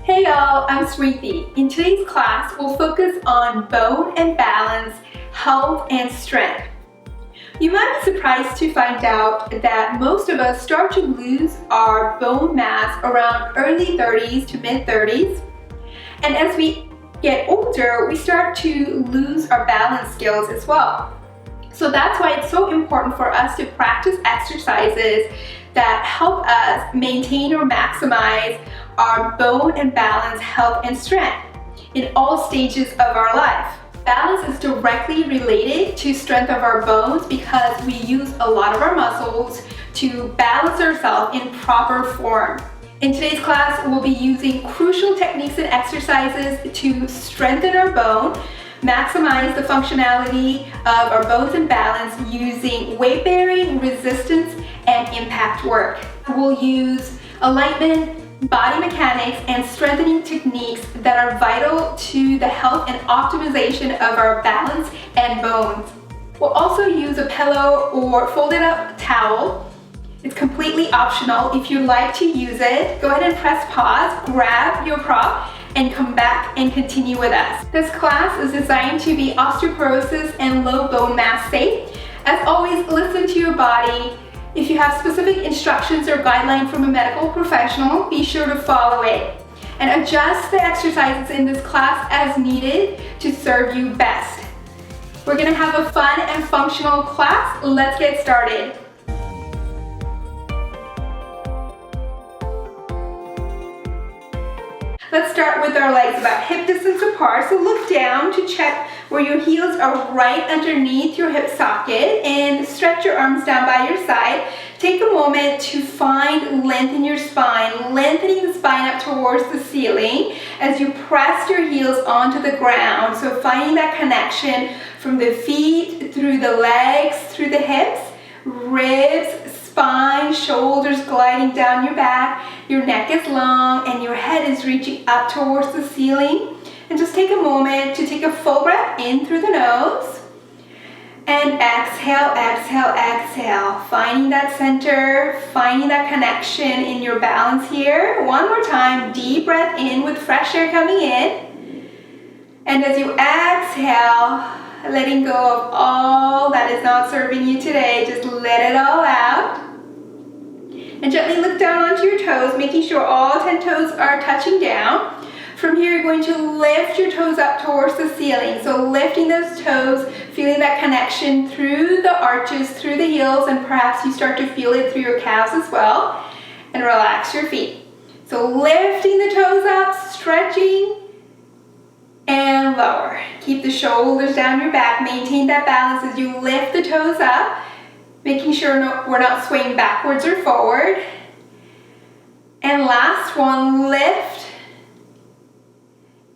Hey y'all, I'm Sweetie. In today's class, we'll focus on bone and balance, health and strength. You might be surprised to find out that most of us start to lose our bone mass around early 30s to mid 30s. And as we get older, we start to lose our balance skills as well. So that's why it's so important for us to practice exercises that help us maintain or maximize our bone and balance, health and strength in all stages of our life. Balance is directly related to strength of our bones because we use a lot of our muscles to balance ourselves in proper form. In today's class, we'll be using crucial techniques and exercises to strengthen our bone, maximize the functionality of our bones and balance using weight bearing, resistance, and impact work. We'll use alignment, body mechanics, and strengthening techniques that are vital to the health and optimization of our balance and bones. We'll also use a pillow or folded up towel. It's completely optional. If you'd like to use it, go ahead and press pause, grab your prop, and come back and continue with us. This class is designed to be osteoporosis and low bone mass safe. As always, listen to your body. If you have specific instructions or guidelines from a medical professional, be sure to follow it and adjust the exercises in this class as needed to serve you best. We're gonna have a fun and functional class. Let's get started. Let's start with our legs about hip distance apart. So look down to check where your heels are right underneath your hip socket and stretch your arms down by your side. Take a moment to find length in your spine, lengthening the spine up towards the ceiling as you press your heels onto the ground. So finding that connection from the feet, through the legs, through the hips, ribs, spine, shoulders gliding down your back, your neck is long and your head is reaching up towards the ceiling. And just take a moment to take a full breath in through the nose and exhale, exhale, exhale. Finding that center, finding that connection in your balance here. One more time, deep breath in with fresh air coming in. And as you exhale, letting go of all that is not serving you today, just let it all out. And gently look down onto your toes, making sure all 10 toes are touching down. From here, you're going to lift your toes up towards the ceiling. So lifting those toes, feeling that connection through the arches, through the heels, and perhaps you start to feel it through your calves as well. And relax your feet. So lifting the toes up, stretching, and lower. Keep the shoulders down your back. Maintain that balance as you lift the toes up, making sure we're not swaying backwards or forward. And last one, lift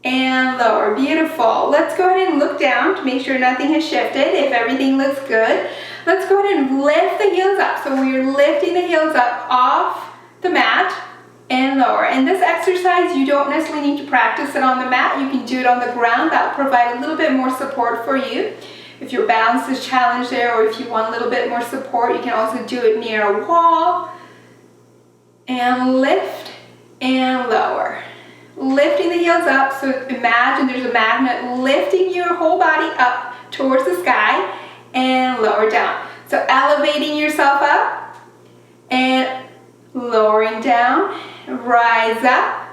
and lower. Beautiful. Let's go ahead and look down to make sure nothing has shifted. If everything looks good, let's go ahead and lift the heels up. So we're lifting the heels up off the mat and lower. And this exercise, you don't necessarily need to practice it on the mat. You can do it on the ground. That will provide a little bit more support for you. If your balance is challenged there, or if you want a little bit more support, you can also do it near a wall. And lift and lower. Lifting the heels up, so imagine there's a magnet lifting your whole body up towards the sky and lower down. So elevating yourself up and lowering down, rise up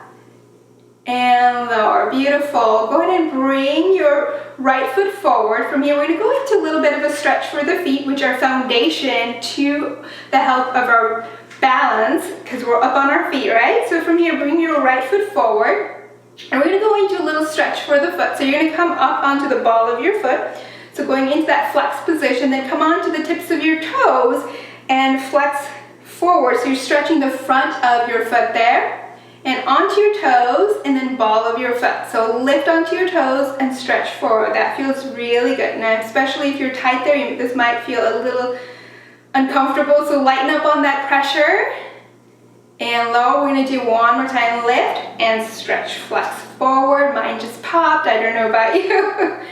and lower. Beautiful. Go ahead and bring your right foot forward. From here, we're going to go into a little bit of a stretch for the feet, which are foundation to the health of our balance, because we're up on our feet, right? So from here, bring your right foot forward, and we're going to go into a little stretch for the foot. So you're going to come up onto the ball of your foot. So going into that flex position, then come onto the tips of your toes and flex forward. So you're stretching the front of your foot there, and onto your toes, and then ball of your foot. So lift onto your toes and stretch forward. That feels really good. Now, especially if you're tight there, this might feel a little uncomfortable, so lighten up on that pressure and lower. We're going to do one more time. Lift and stretch, flex forward. Mine just popped, I don't know about you.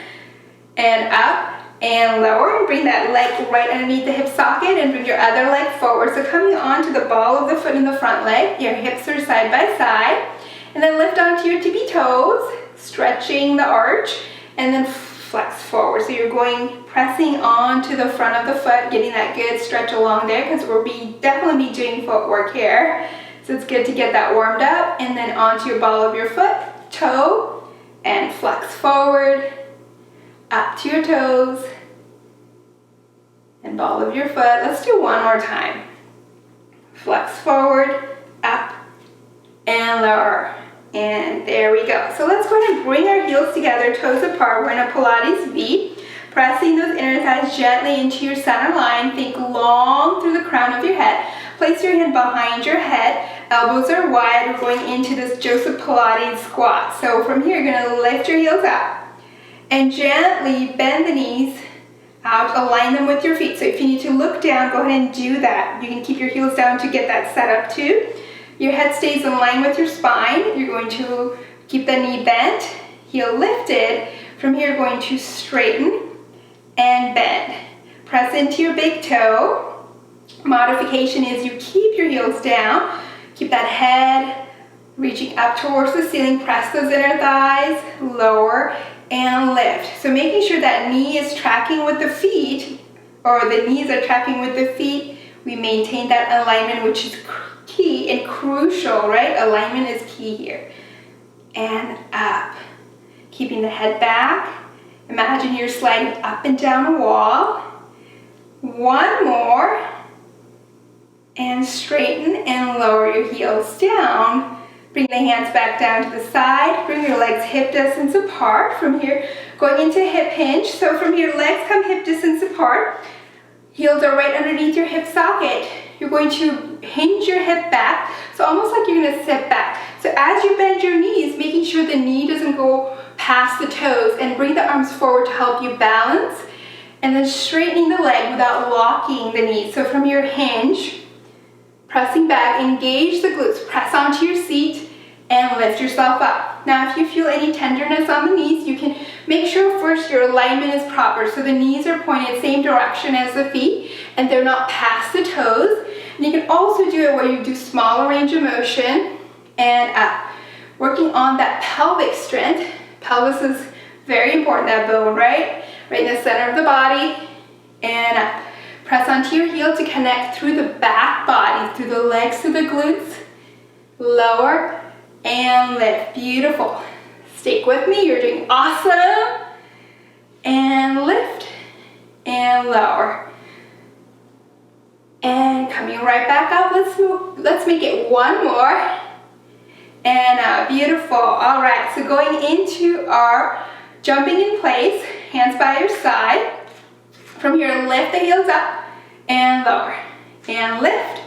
And up and lower, and bring that leg right underneath the hip socket and bring your other leg forward. So coming onto the ball of the foot in the front leg, your hips are side by side, And then lift onto your tippy toes, stretching the arch, and then flex forward. So you're pressing onto the front of the foot, getting that good stretch along there, because we'll definitely be doing footwork here. So it's good to get that warmed up. And then onto your ball of your foot, toe, and flex forward, up to your toes, and ball of your foot. Let's do one more time. Flex forward, up, and lower. And there we go. So let's go ahead and bring our heels together, toes apart. We're in a Pilates V, pressing those inner thighs gently into your center line. Think long through the crown of your head. Place your hand behind your head. Elbows are wide. We're going into this Joseph Pilates squat. So from here, you're going to lift your heels up and gently bend the knees out. Align them with your feet. So if you need to look down, go ahead and do that. You can keep your heels down to get that set up too. Your head stays in line with your spine. You're going to keep the knee bent, heel lifted. From here, you're going to straighten and bend. Press into your big toe. Modification is you keep your heels down. Keep that head reaching up towards the ceiling. Press those inner thighs, lower and lift. So making sure that knee is tracking with the feet, or the knees are tracking with the feet. We maintain that alignment, which is key and crucial, right? Alignment is key here. And up. Keeping the head back. Imagine you're sliding up and down a wall. One more. And straighten and lower your heels down. Bring the hands back down to the side. Bring your legs hip distance apart. From here, going into hip hinge. So from here, legs come hip distance apart. Heels are right underneath your hip socket. You're going to hinge your hip back, so almost like you're going to sit back. So as you bend your knees, making sure the knee doesn't go past the toes, and bring the arms forward to help you balance, and then straightening the leg without locking the knee. So from your hinge, pressing back, engage the glutes, press onto your seat, and lift yourself up. Now if you feel any tenderness on the knees, you can make sure first your alignment is proper. So the knees are pointed same direction as the feet, and they're not past the toes. And you can also do it where you do smaller range of motion and up. Working on that pelvic strength. Pelvis is very important, that bone, right? Right in the center of the body, and up. Press onto your heel to connect through the back body, through the legs to the glutes. Lower and lift. Beautiful. Stick with me. You're doing awesome. And lift and lower. And coming right back up. Let's make it one more. And beautiful. All right. So going into our jumping in place, hands by your side. From here, lift the heels up and lower. And lift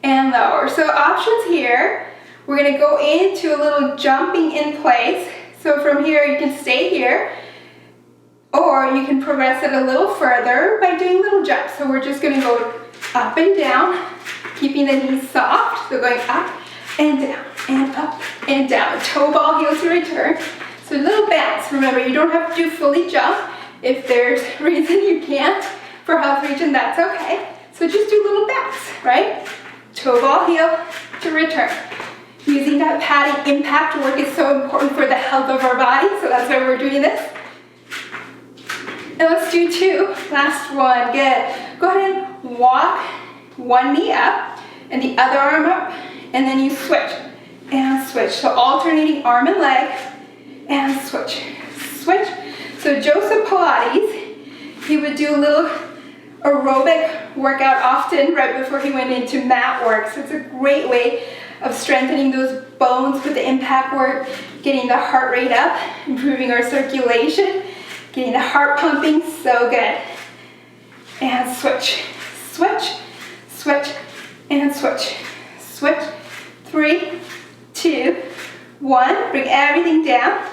and lower. So options here. We're going to go into a little jumping in place. So from here, you can stay here, or you can progress it a little further by doing little jumps. So we're just going to go up and down, keeping the knees soft. So going up and down, and up and down. Toe ball, heel to return. So a little bounce. Remember, you don't have to do fully jump. If there's a reason you can't for health region, that's okay. So just do a little bounce, right? Toe ball, heel to return. Using that padding impact work is so important for the health of our body, so that's why we're doing this. And let's do two. Last one. Good. Go ahead and walk one knee up and the other arm up, and then you switch and switch. So alternating arm and leg and switch. Switch. So Joseph Pilates, he would do a little aerobic workout often right before he went into mat work. So it's a great way of strengthening those bones with the impact work, getting the heart rate up, improving our circulation, getting the heart pumping. So good. And switch, switch, switch, and switch. Switch. 3, 2, 1. Bring everything down.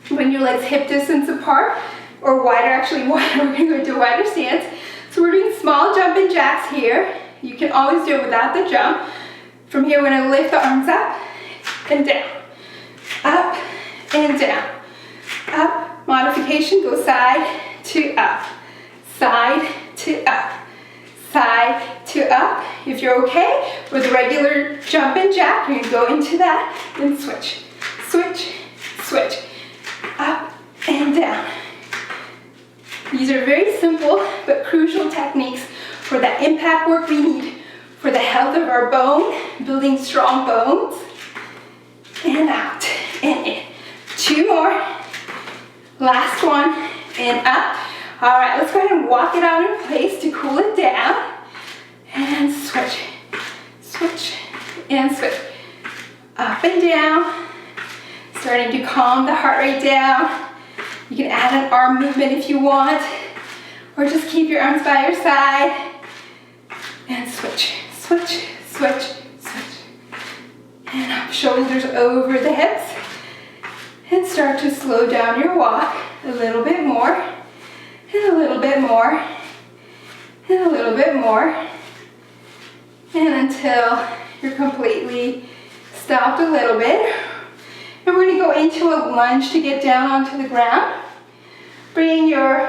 Bring your legs hip distance apart, or wider, actually wider. We're going to go into a wider stance. So we're doing small jumping jacks here. You can always do it without the jump. From here, we're going to lift the arms up and down. Up and down. Up. Modification, go side to up. Side to up. Side to up. If you're okay with regular jump and jack, you're going to go into that and switch. These are very simple but crucial techniques for the impact work we need for the health of our bone, building strong bones. And out and in. 2 more. Last one and up. All right, let's go ahead and walk it out in place to cool it down. And switch, switch, and switch. Up and down. Starting to calm the heart rate down. You can add an arm movement if you want, or just keep your arms by your side. And switch, switch, switch, switch. And up, shoulders over the hips. And start to slow down your walk a little bit more, and a little bit more, and a little bit more. And until you're completely stopped a little bit. And we're going to go into a lunge to get down onto the ground. Bring your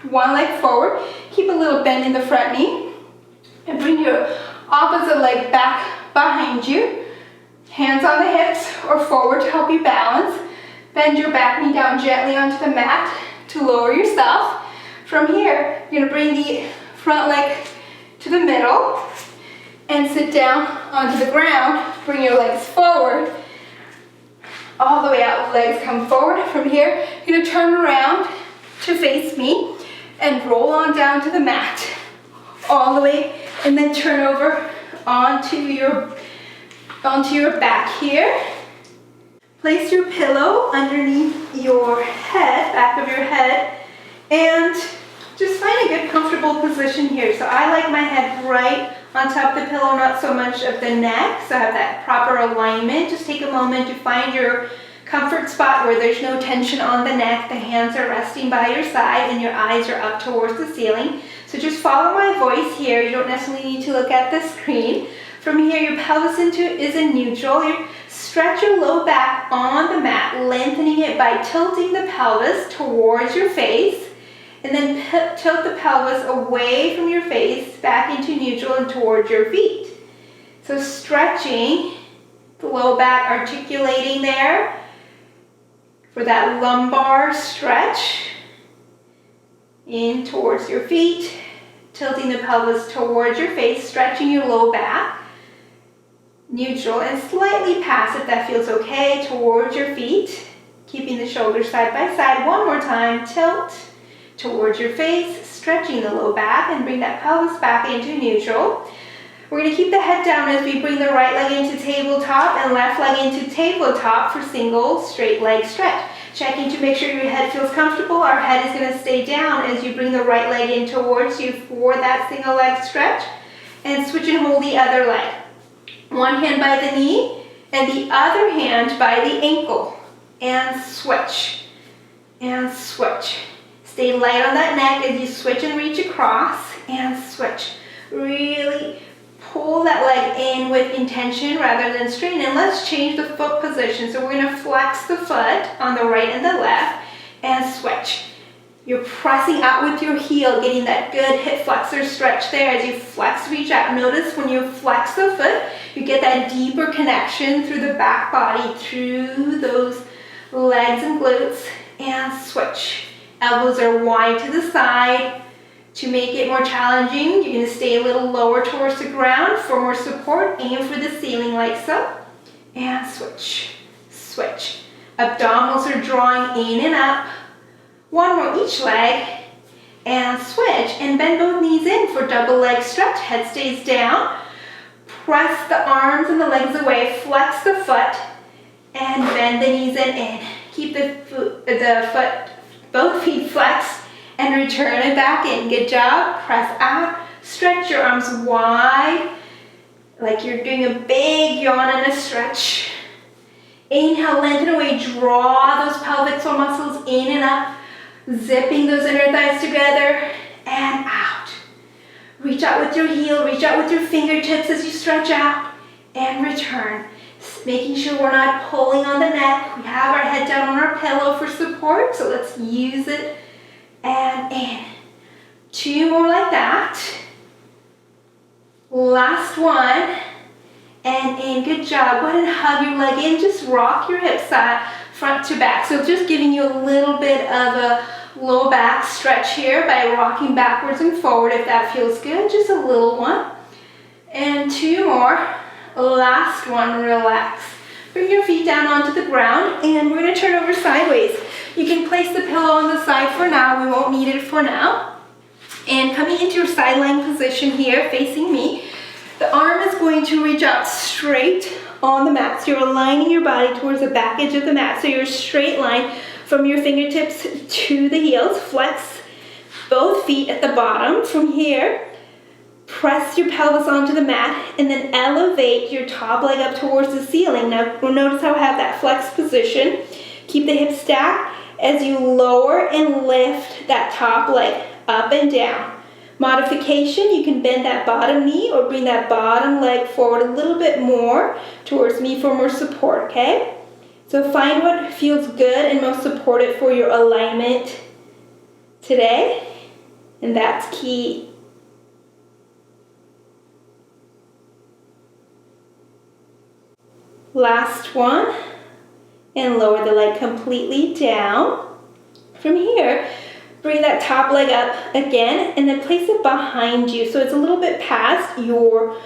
one leg forward. Keep a little bend in the front knee. And bring your opposite leg back behind you. Hands on the hips or forward to help you balance. Bend your back knee down gently onto the mat to lower yourself. From here, you're going to bring the front leg to the middle and sit down onto the ground. Bring your legs forward. All the way out, legs come forward. From here, you're going to turn around to face me and roll on down to the mat. All the way, and then turn over onto your back here. Place your pillow underneath your head, back of your head, and just find a good comfortable position here. So I like my head right on top of the pillow, not so much of the neck, so I have that proper alignment. Just take a moment to find your comfort spot where there's no tension on the neck, the hands are resting by your side, and your eyes are up towards the ceiling. So just follow my voice here. You don't necessarily need to look at the screen. From here, your pelvis is in neutral. You stretch your low back on the mat, lengthening it by tilting the pelvis towards your face. And then tilt the pelvis away from your face, back into neutral and towards your feet. So stretching the low back, articulating there for that lumbar stretch. In towards your feet, tilting the pelvis towards your face, stretching your low back. Neutral and slightly past if that feels okay, towards your feet. Keeping the shoulders side by side. One more time, tilt towards your face, stretching the low back and bring that pelvis back into neutral. We're going to keep the head down as we bring the right leg into tabletop and left leg into tabletop for single straight leg stretch. Checking to make sure your head feels comfortable. Our head is going to stay down as you bring the right leg in towards you for that single leg stretch. And switch and hold the other leg. One hand by the knee and the other hand by the ankle. And switch. And switch. Stay light on that neck as you switch and reach across, and switch. Really pull that leg in with intention rather than strain. And let's change the foot position. So we're going to flex the foot on the right and the left and switch. You're pressing out with your heel, getting that good hip flexor stretch there as you flex, reach out. Notice when you flex the foot, you get that deeper connection through the back body, through those legs and glutes, and switch. Elbows are wide to the side. To make it more challenging, you're going to stay a little lower towards the ground. For more support, aim for the ceiling like so. And switch, switch. Abdominals are drawing in and up. One more each leg. And switch. And bend both knees in for double leg stretch. Head stays down. Press the arms and the legs away. Flex the foot. And bend the knees in. Keep the foot, both feet flexed, and return it back in. Good job. Press out. Stretch your arms wide, like you're doing a big yawn and a stretch. Inhale, lengthen away. Draw those pelvic floor muscles in and up, zipping those inner thighs together, and out. Reach out with your heel, reach out with your fingertips as you stretch out, and return. Making sure we're not pulling on the neck. We have our head down on our pillow for support, so let's use it. And in. 2 more like that. Last one. And in. Good job. Go ahead and hug your leg in. Just rock your hips front to back. So just giving you a little bit of a low back stretch here by rocking backwards and forward if that feels good. Just a little one. And 2 more. Last one, relax. Bring your feet down onto the ground and we're going to turn over sideways. You can place the pillow on the side for now. We won't need it for now. And coming into your side lying position here, facing me, the arm is going to reach out straight on the mat. So you're aligning your body towards the back edge of the mat. So you're a straight line from your fingertips to the heels. Flex both feet at the bottom. From here, press your pelvis onto the mat and then elevate your top leg up towards the ceiling. Now notice how I have that flexed position. Keep the hips stacked as you lower and lift that top leg up and down. Modification, you can bend that bottom knee or bring that bottom leg forward a little bit more towards me for more support, okay? So find what feels good and most supportive for your alignment today, and that's key. Last one, and lower the leg completely down. From here, bring that top leg up again and then place it behind you so it's a little bit past your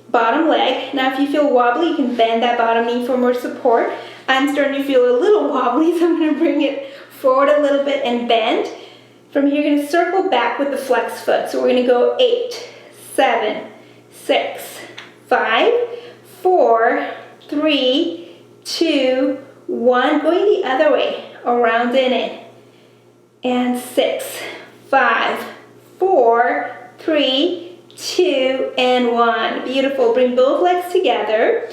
bottom leg. Now if you feel wobbly, you can bend that bottom knee for more support. I'm starting to feel a little wobbly, so I'm going to bring it forward a little bit and bend. From here, you're going to circle back with the flex foot. So we're going to go 8, 7, 6, 5, 4, 3, 2, 1. Going the other way, around and in. And 6, 5, 4, 3, 2, and 1. Beautiful. Bring both legs together.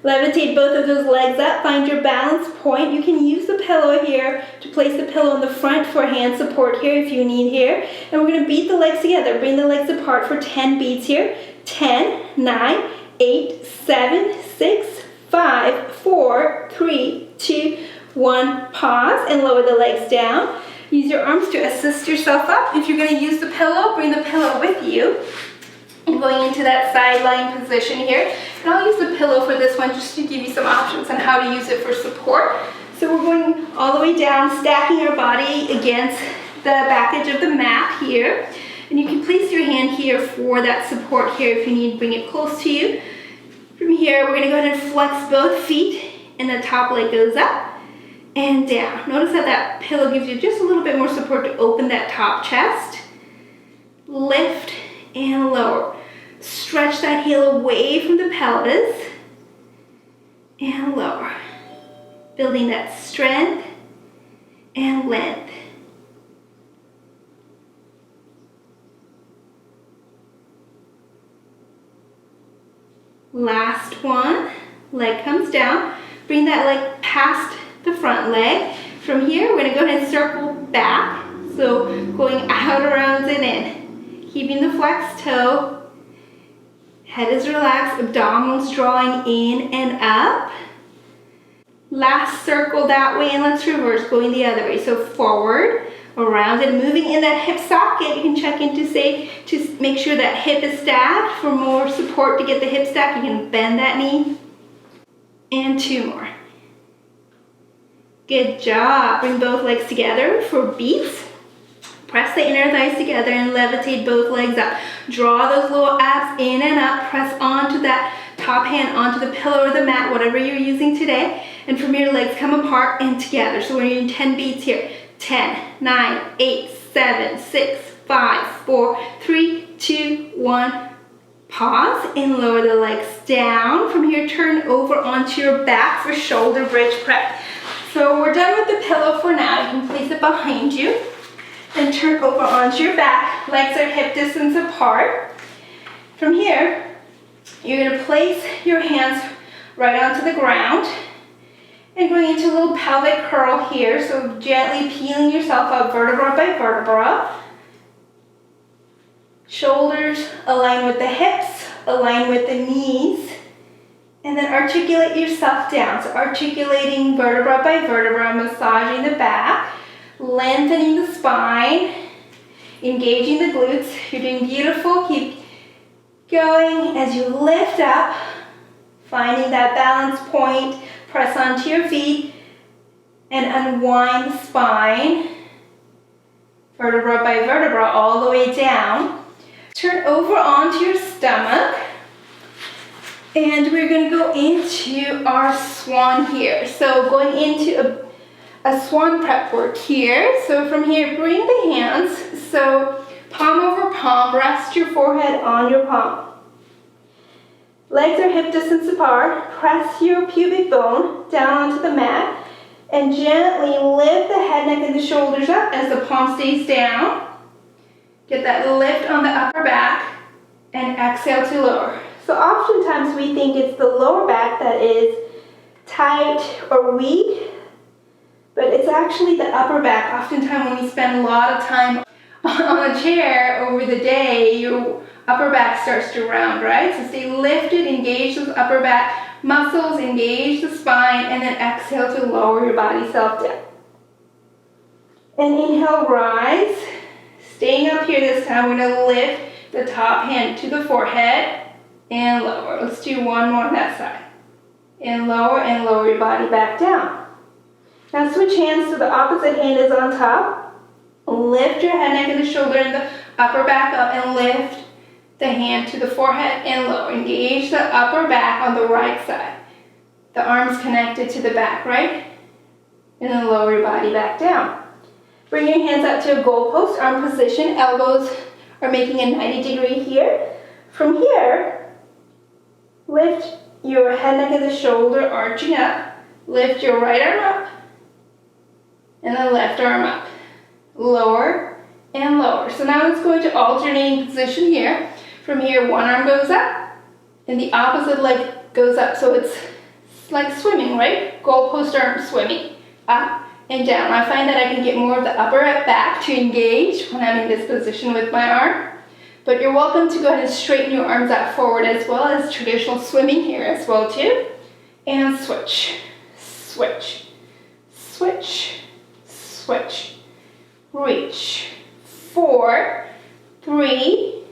Levitate both of those legs up. Find your balance point. You can use the pillow here to place the pillow in the front for hand support here if you need here. And we're going to beat the legs together. Bring the legs apart for 10 beats here. 10, 9, 8, 7, 6, 5, 4, 3, 2, 1. Pause and lower the legs down. Use your arms to assist yourself up. If you're going to use the pillow, bring the pillow with you. And going into that side lying position here. And I'll use the pillow for this one just to give you some options on how to use it for support. So we're going all the way down, stacking our body against the back edge of the mat here. And you can place your hand here for that support here if you need. Bring it close to you. From here, we're going to go ahead and flex both feet and the top leg goes up and down. Notice how that pillow gives you just a little bit more support to open that top chest. Lift and lower. Stretch that heel away from the pelvis and lower. Building that strength and length. Last one. Leg comes down. Bring that leg past the front leg. From here, we're going to go ahead and circle back. So going out, around, and in. Keeping the flexed toe. Head is relaxed, abdominals drawing in and up. Last circle that way, and let's reverse, going the other way. So forward, around, and moving in that hip socket. You can check in to make sure that hip is stacked. For more support to get the hip stacked, you can bend that knee. And 2 more. Good job. Bring both legs together for beats. Press the inner thighs together and levitate both legs up. Draw those little abs in and up. Press onto that top hand, onto the pillow or the mat, whatever you're using today. And from here, legs come apart and together. So we're doing 10 beats here. 10, 9, 8, 7, 6, 5, 4, 3, 2, 1. Pause and lower the legs down. From here, turn over onto your back for shoulder bridge press. So we're done with the pillow for now. You can place it behind you. And turn over onto your back. Legs are hip distance apart. From here, you're going to place your hands right onto the ground. And going into a little pelvic curl here. So gently peeling yourself up vertebra by vertebra. Shoulders align with the hips, align with the knees. And then articulate yourself down. So articulating vertebra by vertebra, massaging the back. Lengthening the spine, engaging the glutes. You're doing beautiful. Keep going as you lift up, finding that balance point. Press onto your feet unwind the spine, vertebra by vertebra, all the way down. Turn over onto your stomach. And we're going to go into our swan here. So going into a swan prep work here. So from here, bring the hands. So palm over palm, rest your forehead on your palm. Legs are hip distance apart. Press your pubic bone down onto the mat. And gently lift the head, neck, and the shoulders up as the palm stays down. Get that lift on the upper back. And exhale to lower. So oftentimes we think it's the lower back that is tight or weak, but it's actually the upper back. Oftentimes when we spend a lot of time on a chair over the day, your upper back starts to round, right? So stay lifted, engage those upper back muscles, engage the spine, and then exhale to lower your body self down. And inhale, rise. Staying up here this time, we're gonna lift the top hand to the forehead and lower. Let's do one more on that side. And lower your body back down. Now switch hands so the opposite hand is on top. Lift your head, neck, and the shoulder and the upper back up and lift the hand to the forehead and lower. Engage the upper back on the right side. The arms connected to the back, right? And then lower your body back down. Bring your hands up to a goalpost arm position. Elbows are making a 90-degree here. From here, lift your head, neck, and the shoulder, arching up. Lift your right arm up, and the left arm up. Lower and lower. So now let's go into alternating position here. From here, one arm goes up, and the opposite leg goes up. So it's like swimming, right? Goalpost arm swimming, up and down. I find that I can get more of the upper back to engage when I'm in this position with my arm. But you're welcome to go ahead and straighten your arms out forward as well as traditional swimming here as well too. And switch, switch, switch, switch. Reach. 4, 3,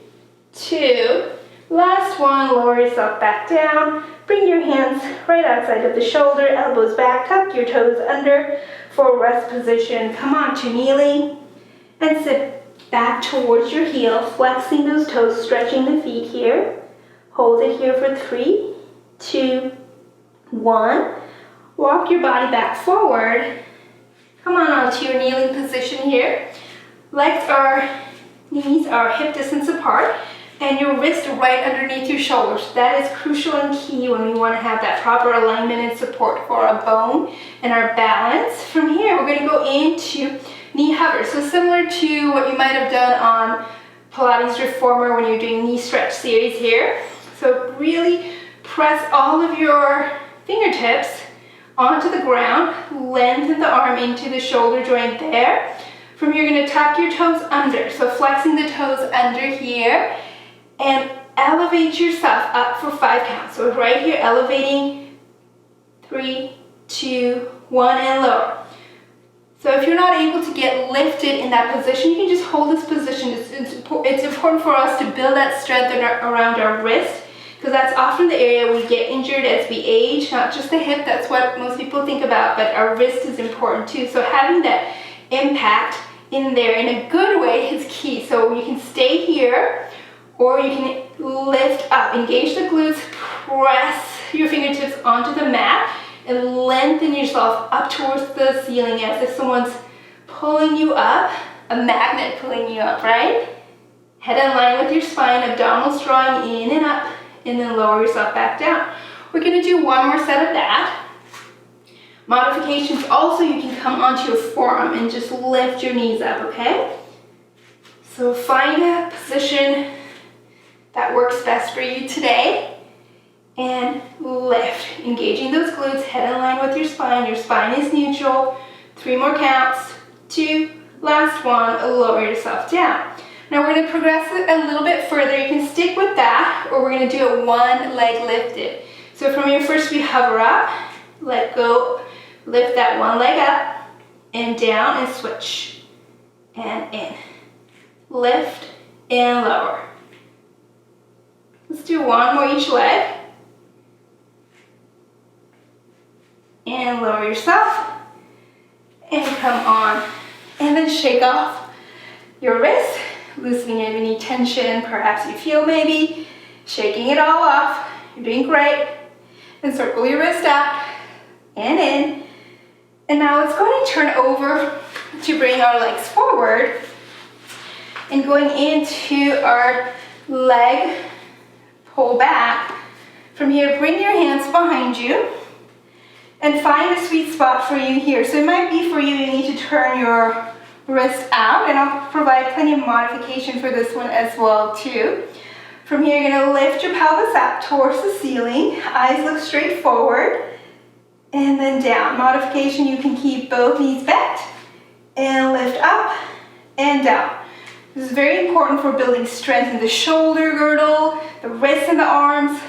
2. Last one, lower yourself back down. Bring your hands right outside of the shoulder, elbows back, tuck your toes under for rest position. Come on to kneeling and sit back towards your heel, flexing those toes, stretching the feet here. Hold it here for 3, 2, 1. Walk your body back forward. Come on onto your kneeling position here. Knees are hip distance apart, and your wrist right underneath your shoulders. That is crucial and key when we want to have that proper alignment and support for our bone and our balance. From here, we're going to go into knee hover. So similar to what you might have done on Pilates Reformer when you're doing knee stretch series here. So really press all of your fingertips onto the ground, lengthen the arm into the shoulder joint there. From here, you're going to tuck your toes under. So flexing the toes under here and elevate yourself up for 5 counts. So right here, elevating 3, 2, 1, and lower. So if you're not able to get lifted in that position, you can just hold this position. It's important for us to build that strength around our wrist, because that's often the area we get injured as we age, not just the hip. That's what most people think about, but our wrist is important too. So having that impact in there in a good way is key. So you can stay here, or you can lift up, engage the glutes, press your fingertips onto the mat, and lengthen yourself up towards the ceiling as if someone's pulling you up, a magnet pulling you up, right? Head in line with your spine, abdominals drawing in and up, and then lower yourself back down. We're gonna do one more set of that. Modifications also, you can come onto your forearm and just lift your knees up, okay? So find a position that works best for you today and lift, engaging those glutes, head in line with your spine is neutral. 3 more counts, 2, last one, lower yourself down. Now we're going to progress it a little bit further. You can stick with that, or we're going to do it one leg lifted. So from here, first we hover up, let go, lift that one leg up and down and switch and in. Lift and lower. Let's do one more each leg. And lower yourself. and come on. And then shake off your wrist, loosening any tension perhaps you feel maybe, shaking it all off. You're doing great. And circle your wrist out and in. And now let's go ahead and turn over to bring our legs forward. And going into our leg pull back. From here, bring your hands behind you and find a sweet spot for you here. So it might be for you need to turn your wrist out, and I'll provide plenty of modification for this one as well too. From here, you're gonna lift your pelvis up towards the ceiling. Eyes look straight forward. And then down. Modification, you can keep both knees bent and lift up and down. This is very important for building strength in the shoulder girdle, the wrists and the arms.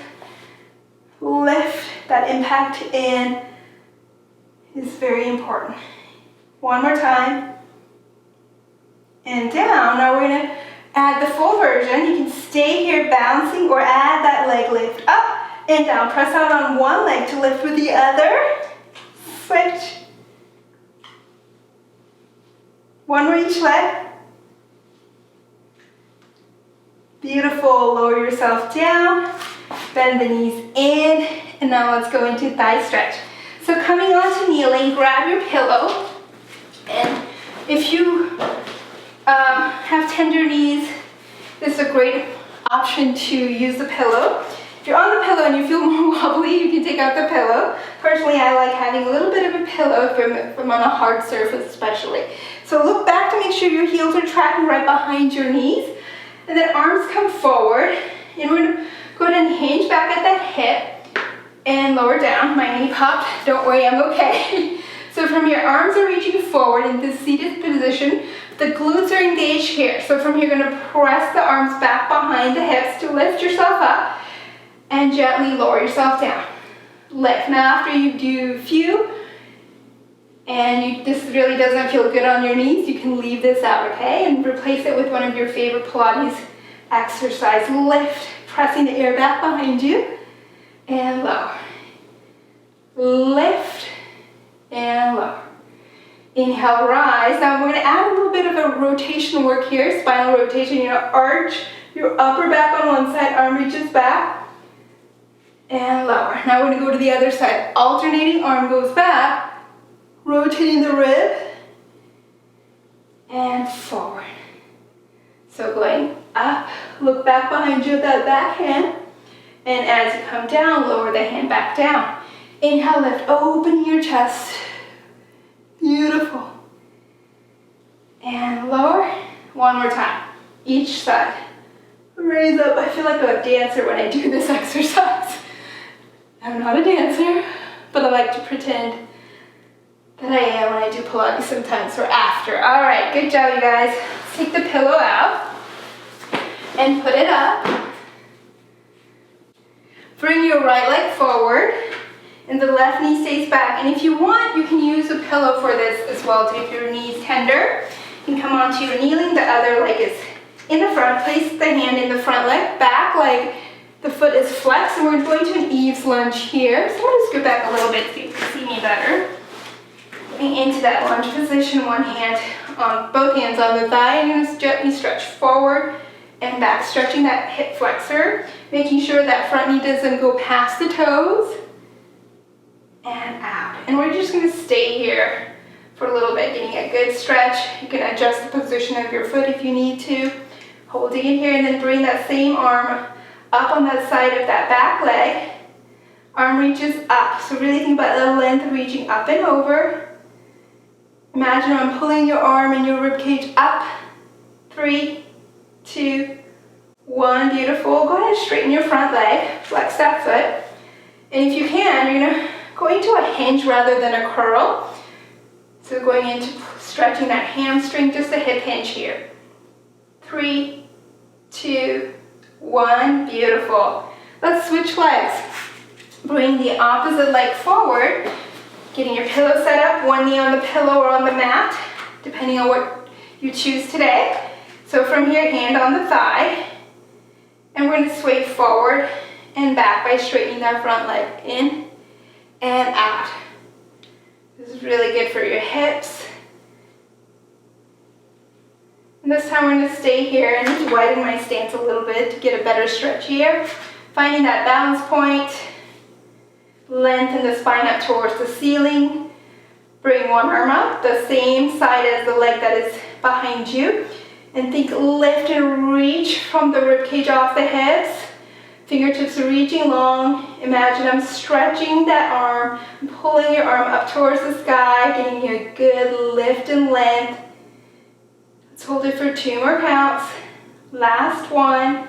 Lift, that impact in is very important. One more time. And down. Now we're gonna add the full version. You can stay here balancing or add that leg lift up and down. Press out on one leg to lift with the other. Switch. One more each leg. Beautiful. Lower yourself down. Bend the knees in. And now let's go into thigh stretch. So coming on to kneeling, grab your pillow. And if you have tender knees, this is a great option to use the pillow. If you're on the pillow and you feel more wobbly, you can take out the pillow. Personally, I like having a little bit of a pillow if I'm on a hard surface especially. So look back to make sure your heels are tracking right behind your knees. And then arms come forward. And we're going to go ahead and hinge back at that hip and lower down. My knee popped. Don't worry, I'm okay. So from here, arms are reaching forward in this seated position. The glutes are engaged here. So from here, you're going to press the arms back behind the hips to lift yourself up and gently lower yourself down. Lift. Now after you do a few, and this really doesn't feel good on your knees, you can leave this out, okay? And replace it with one of your favorite Pilates exercise. Lift, pressing the air back behind you, and lower. Lift, and lower. Inhale, rise. Now we're going to add a little bit of a rotation work here, spinal rotation. You're going to arch your upper back on one side, arm reaches back, and lower. Now we're going to go to the other side. Alternating, arm goes back, rotating the rib, and forward. So going up, look back behind you with that back hand, and as you come down, lower the hand back down. Inhale, lift, opening your chest. Beautiful. And lower. One more time. Each side. Raise up. I feel like a dancer when I do this exercise. I'm not a dancer, but I like to pretend that I am when I do Pilates sometimes or after. All right, good job, you guys. Let's take the pillow out and put it up. Bring your right leg forward. And the left knee stays back. And if you want, you can use a pillow for this as well to if your knee's tender. You can come onto your kneeling, the other leg is in the front. Place the hand in the front leg, back leg, the foot is flexed, and we're going to an Eve's lunge here. So I'm going to scoot back a little bit so you can see me better. Getting into that lunge position, one hand on, both hands on the thigh, and you're going to gently stretch forward and back, stretching that hip flexor, making sure that front knee doesn't go past the toes. And out. And we're just going to stay here for a little bit, getting a good stretch. You can adjust the position of your foot if you need to. Holding it here, and then bring that same arm up on that side of that back leg. Arm reaches up. So really think about the length reaching up and over. Imagine I'm pulling your arm and your rib cage up. 3, 2, 1. Beautiful. Go ahead and straighten your front leg. Flex that foot. And if you can, you're going to go into a hinge rather than a curl. So going into stretching that hamstring, just a hip hinge here. 3, 2, 1. Beautiful. Let's switch legs. Bring the opposite leg forward. Getting your pillow set up, one knee on the pillow or on the mat, depending on what you choose today. So from here, hand on the thigh. And we're going to sway forward and back by straightening that front leg in and out. This is really good for your hips And this time we're going to stay here and just widen my stance a little bit to get a better stretch here. Finding that balance point. Lengthen the spine up towards the ceiling. Bring one arm up, the same side as the leg that is behind you. And think lift and reach from the ribcage off the hips. Fingertips are reaching long. Imagine I'm stretching that arm, pulling your arm up towards the sky, getting you a good lift and length. Let's hold it for 2 more counts. Last one.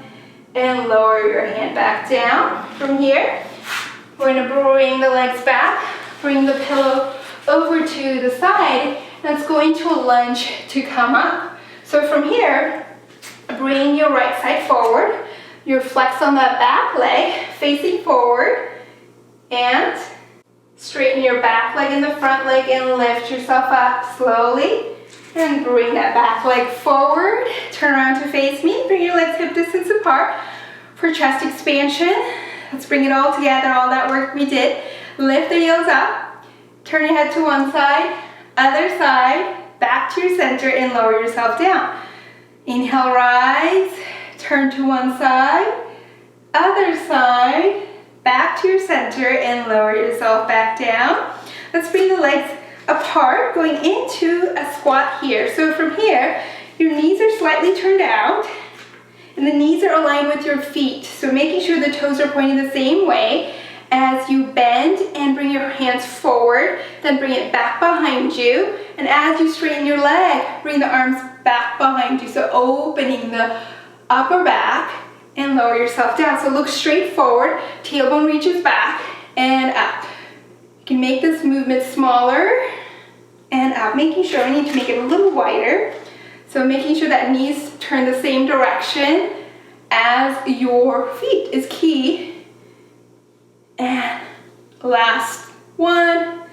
And lower your hand back down. From here, we're going to bring the legs back, bring the pillow over to the side. Let's go into a lunge to come up. So from here, bring your right side forward. You flex on that back leg, facing forward, and straighten your back leg and the front leg and lift yourself up slowly. And bring that back leg forward. Turn around to face me. Bring your legs hip distance apart for chest expansion. Let's bring it all together, all that work we did. Lift the heels up. Turn your head to one side, other side, back to your center, and lower yourself down. Inhale, rise. Turn to one side, other side, back to your center, and lower yourself back down. Let's bring the legs apart, going into a squat here. So from here, your knees are slightly turned out, and the knees are aligned with your feet. So making sure the toes are pointing the same way as you bend and bring your hands forward, then bring it back behind you. And as you straighten your leg, bring the arms back behind you. So opening the upper back and lower yourself down. So look straight forward, tailbone reaches back and up. You can make this movement smaller and up, making sure I need to make it a little wider. So making sure that knees turn the same direction as your feet is key. And last one.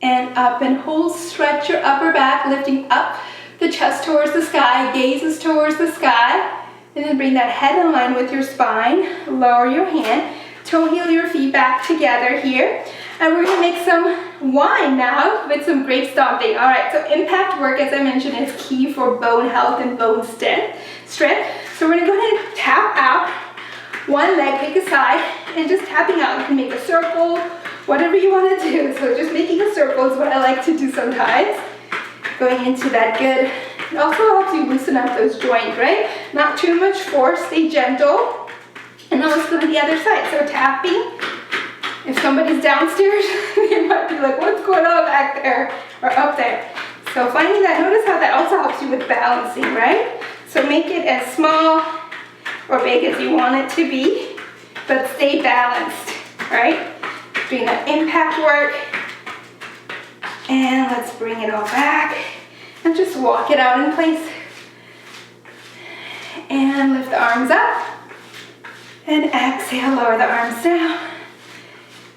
And up and hold, stretch your upper back, lifting up the chest towards the sky, gazes towards the sky. And then bring that head in line with your spine. Lower your hand, toe heel your feet back together here. And we're gonna make some wine now with some grape stomping. All right, so impact work, as I mentioned, is key for bone health and bone strength. So we're gonna go ahead and tap out one leg, pick a side, and just tapping out. You can make a circle, whatever you wanna do. So just making a circle is what I like to do sometimes. Going into that good. It also helps you loosen up those joints, right? Not too much force, stay gentle. And now let's go to the other side. So tapping. If somebody's downstairs, they might be like, what's going on back there or up there? So finding that, notice how that also helps you with balancing, right? So make it as small or big as you want it to be, but stay balanced, right? Doing that impact work. And let's bring it all back and just walk it out in place. And lift the arms up. And exhale, lower the arms down.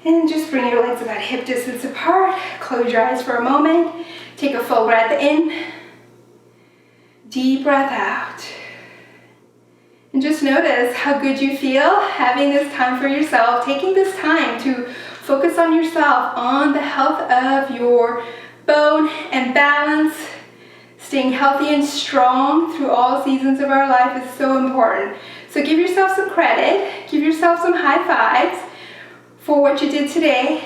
And just bring your legs about hip distance apart. Close your eyes for a moment. Take a full breath in. Deep breath out. And just notice how good you feel having this time for yourself, taking this time to focus on yourself, on the health of your bone and balance. Staying healthy and strong through all seasons of our life is so important. So give yourself some credit, give yourself some high fives for what you did today,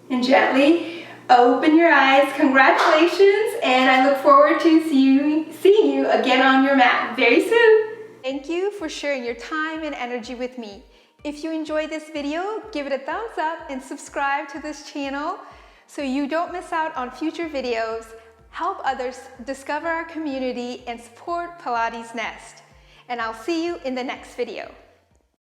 and gently open your eyes. Congratulations, and I look forward to seeing you again on your mat very soon. Thank you for sharing your time and energy with me. If you enjoyed this video, give it a thumbs up and subscribe to this channel so you don't miss out on future videos. Help others discover our community and support Pilates Nest. And I'll see you in the next video.